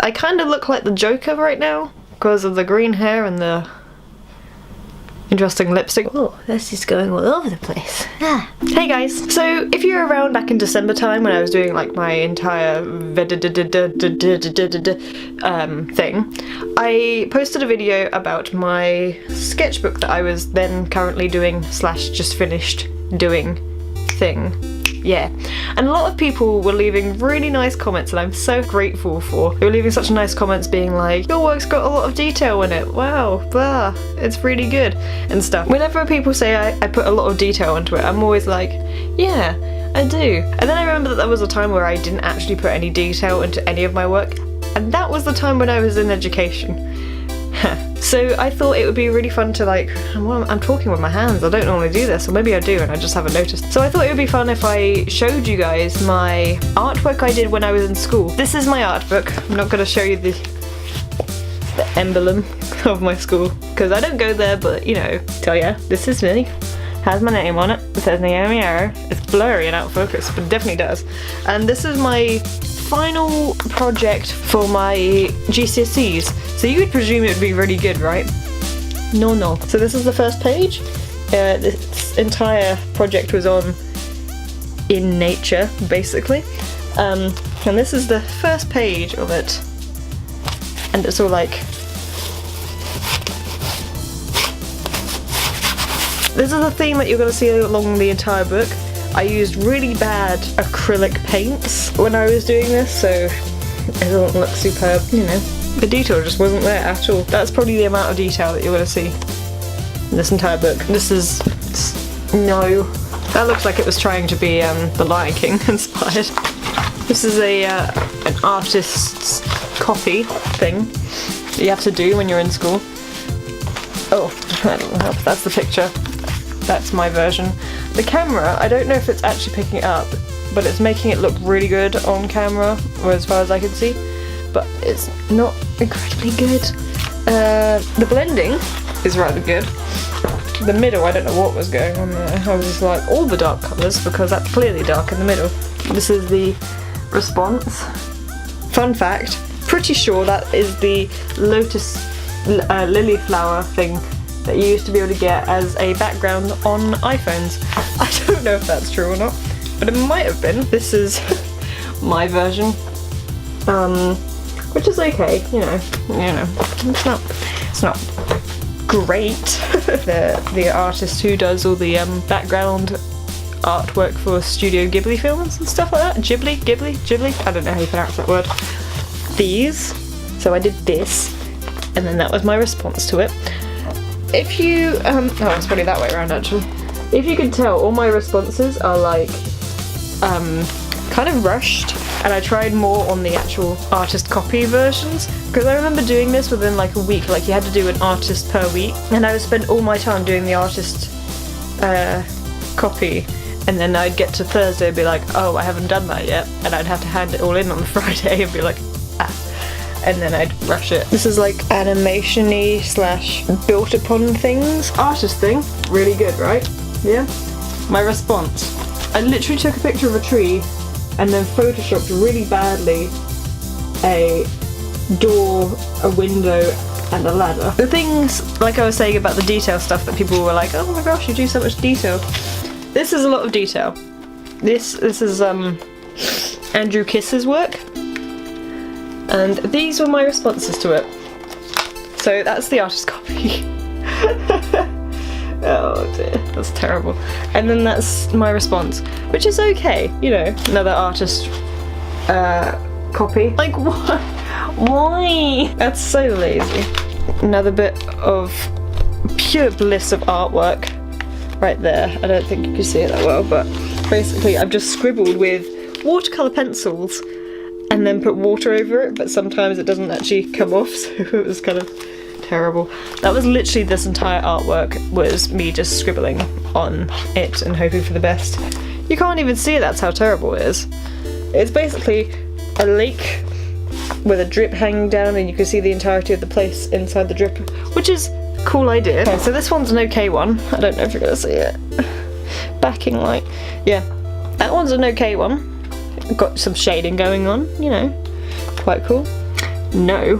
I kind of look like the Joker right now because of the green hair and the interesting lipstick. Oh, this is going all over the place. Ah. Hey guys, so if you were around back in December time when I was doing like my entire thing, I posted a video about my sketchbook that I was then currently doing slash just finished doing thing. Yeah, and a lot of people were leaving really nice comments and I'm so grateful for. They were leaving such nice comments being like, your work's got a lot of detail in it, wow, blah, it's really good and stuff. Whenever people say I put a lot of detail into it, I'm always like, yeah, I do. And then I remember that there was a time where I didn't actually put any detail into any of my work, and that was the time when I was in education. So I thought it would be really fun to like, I'm talking with my hands, I don't normally do this, or maybe I do and I just haven't noticed. So I thought it would be fun if I showed you guys my artwork I did when I was in school. This is my art book. I'm not going to show you the emblem of my school, because I don't go there, but you know, tell ya, this is me. Has my name on it. It says Naomi Arrow. It's blurry and out of focus, but it definitely does. And this is my final project for my GCSEs. So you would presume it would be really good, right? No. So this is the first page. This entire project was on in nature, basically. And this is the first page of it. And it's all like... This is a theme that you're going to see along the entire book. I used really bad acrylic paints when I was doing this, so it doesn't look superb, you know. The detail just wasn't there at all. That's probably the amount of detail that you're going to see in this entire book. This is... no. That looks like it was trying to be The Lion King inspired. This is an artist's copy thing that you have to do when you're in school. Oh, that doesn't help. That's the picture. That's my version. The camera, I don't know if it's actually picking it up, but it's making it look really good on camera, or as far as I can see, but it's not incredibly good. The blending is rather good. The middle, I don't know what was going on there. I was just like, all the dark colours, because that's clearly dark in the middle. This is the response. Fun fact, pretty sure that is the lotus lily flower thing that you used to be able to get as a background on iPhones. I don't know if that's true or not, but it might have been. This is my version, which is okay, you know, it's not great. the artist who does all the background artwork for Studio Ghibli films and stuff like that. Ghibli, I don't know how you pronounce that word. These, so I did this, and then that was my response to it. If you, oh, it's probably that way around actually. If you can tell, all my responses are like, kind of rushed, and I tried more on the actual artist copy versions, because I remember doing this within like a week, like you had to do an artist per week, and I would spend all my time doing the artist copy, and then I'd get to Thursday and be like, oh, I haven't done that yet, and I'd have to hand it all in on the Friday and be like, ah. And then I'd rush it. This is like animation-y slash built upon things. Artist thing, really good, right? Yeah? My response. I literally took a picture of a tree and then photoshopped really badly a door, a window, and a ladder. The things, like I was saying about the detail stuff that people were like, oh my gosh, you do so much detail. This is a lot of detail. This is Andrew Kiss's work. And these were my responses to it. So that's the artist copy. Oh dear, that's terrible. And then that's my response, which is okay, you know, another artist copy. Like what? Why? That's so lazy. Another bit of pure bliss of artwork right there. I don't think you can see it that well, but basically I've just scribbled with watercolour pencils and then put water over it, but sometimes it doesn't actually come off, so it was kind of terrible. That was literally this entire artwork, was me just scribbling on it and hoping for the best. You can't even see it, that's how terrible it is. It's basically a lake with a drip hanging down and you can see the entirety of the place inside the drip, which is a cool idea. Okay, so this one's an okay one. I don't know if you're gonna see it. Backing light. Yeah, that one's an okay one. Got some shading going on, you know, quite cool. No.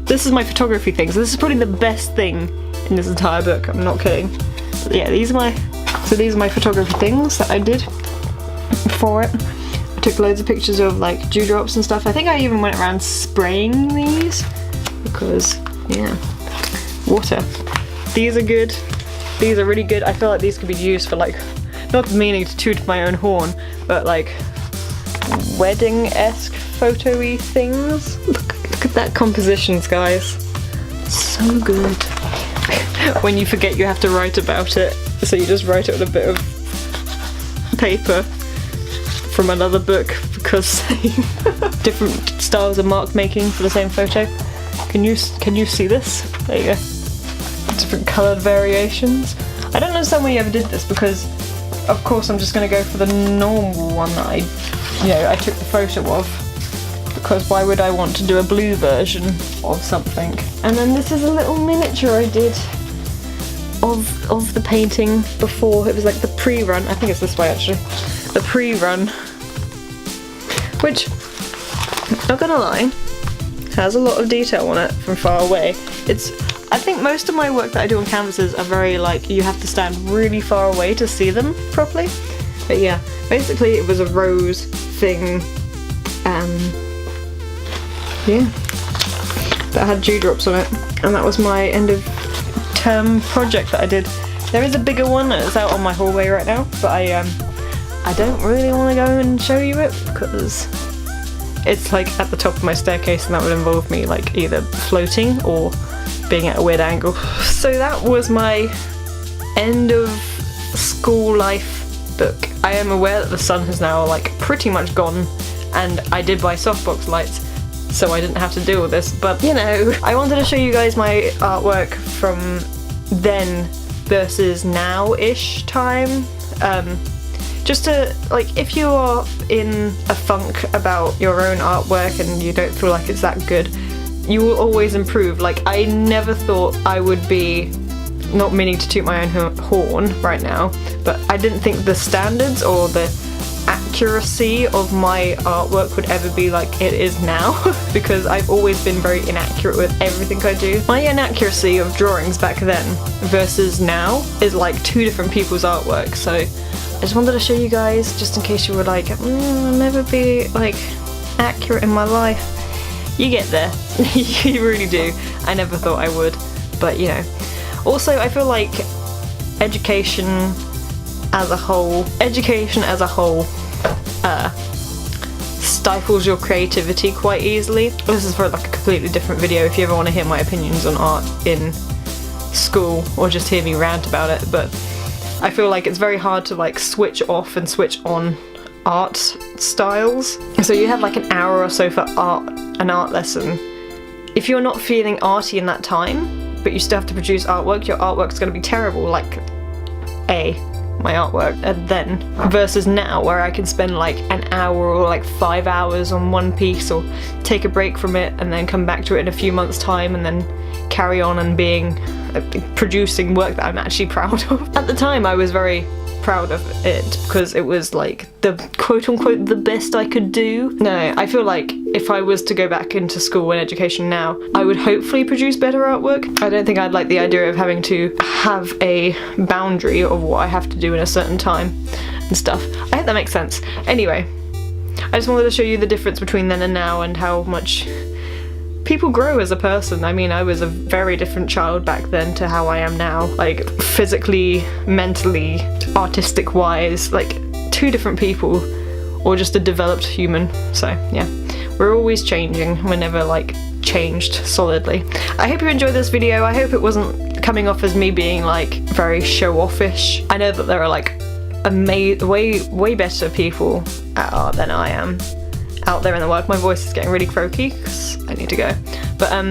This is my photography thing, so this is probably the best thing in this entire book, I'm not kidding. But yeah, these are my photography things that I did for it. I took loads of pictures of like dewdrops and stuff. I think I even went around spraying these because, yeah, water. These are good. These are really good. I feel like these could be used for like, not meaning to toot my own horn, but like wedding-esque photo-y things. Look at that compositions, guys. So good. When you forget you have to write about it, so you just write it with a bit of paper from another book because different styles of mark making for the same photo. Can you see this? There you go. Different coloured variations. I don't understand why you ever did this because of course I'm just going to go for the normal one that I took the photo of, because why would I want to do a blue version of something? And then this is a little miniature I did of the painting before. It was like the pre-run. I think it's this way actually. The pre-run, which, not gonna lie, has a lot of detail on it from far away. I think most of my work that I do on canvases are very like, you have to stand really far away to see them properly. But yeah, basically it was a rose thing, yeah, that had dewdrops on it, and that was my end of term project that I did. There is a bigger one that's out on my hallway right now, but I don't really want to go and show you it because it's like at the top of my staircase and that would involve me like either floating or being at a weird angle. So that was my end of school life book. I am aware that the sun has now like pretty much gone, and I did buy softbox lights so I didn't have to deal with this, but you know, I wanted to show you guys my artwork from then versus now-ish time. Just to, like, if you are in a funk about your own artwork and you don't feel like it's that good, you will always improve. Like, I never thought I would be, not meaning to toot my own horn right now, but I didn't think the standards or the accuracy of my artwork would ever be like it is now because I've always been very inaccurate with everything I do. My inaccuracy of drawings back then versus now is like two different people's artwork, so I just wanted to show you guys just in case you were like, I'll never be like accurate in my life. You get there. You really do. I never thought I would, but you know. Also, I feel like education as a whole stifles your creativity quite easily. This is for like a completely different video if you ever want to hear my opinions on art in school or just hear me rant about it, but I feel like it's very hard to like switch off and switch on art styles. So you have like an hour or so for an art lesson. If you're not feeling arty in that time, but you still have to produce artwork, your artwork's going to be terrible, like my artwork then, versus now where I can spend like an hour or like 5 hours on one piece or take a break from it and then come back to it in a few months time and then carry on and producing work that I'm actually proud of. At the time I was very proud of it because it was like the quote-unquote the best I could do. No, I feel like if I was to go back into school and education now, I would hopefully produce better artwork. I don't think I'd like the idea of having to have a boundary of what I have to do in a certain time and stuff. I hope that makes sense. Anyway, I just wanted to show you the difference between then and now and how much people grow as a person. I mean, I was a very different child back then to how I am now, like physically, mentally, artistic wise, like two different people, or just a developed human. So yeah, we're always changing. We're never like changed solidly. I hope you enjoyed this video. I hope it wasn't coming off as me being like very show-offish. I know that there are like way better people at art than I am out there in the world. My voice is getting really croaky because I need to go. But I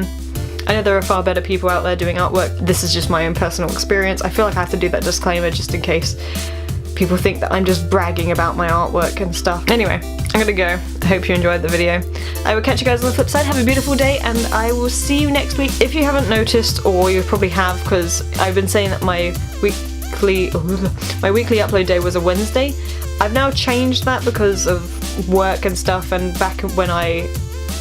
know there are far better people out there doing artwork. This is just my own personal experience. I feel like I have to do that disclaimer just in case people think that I'm just bragging about my artwork and stuff. Anyway, I'm gonna go. I hope you enjoyed the video. I will catch you guys on the flip side. Have a beautiful day and I will see you next week. If you haven't noticed, or you probably have because I've been saying that my weekly upload day was a Wednesday. I've now changed that because of work and stuff, and back when I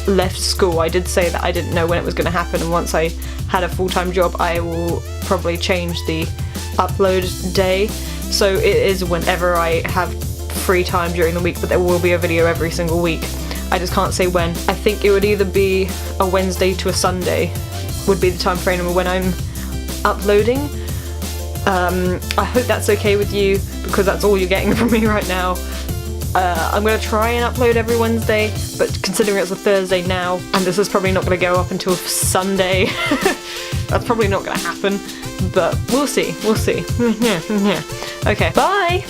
left school, I did say that I didn't know when it was going to happen, and once I had a full-time job I will probably change the upload day, so it is whenever I have free time during the week, but there will be a video every single week. I just can't say when. I think it would either be a Wednesday to a Sunday would be the time frame when I'm uploading. I hope that's okay with you, because that's all you're getting from me right now. I'm going to try and upload every Wednesday, but considering it's a Thursday now, and this is probably not going to go up until Sunday, that's probably not going to happen, but we'll see, we'll see. Okay, bye!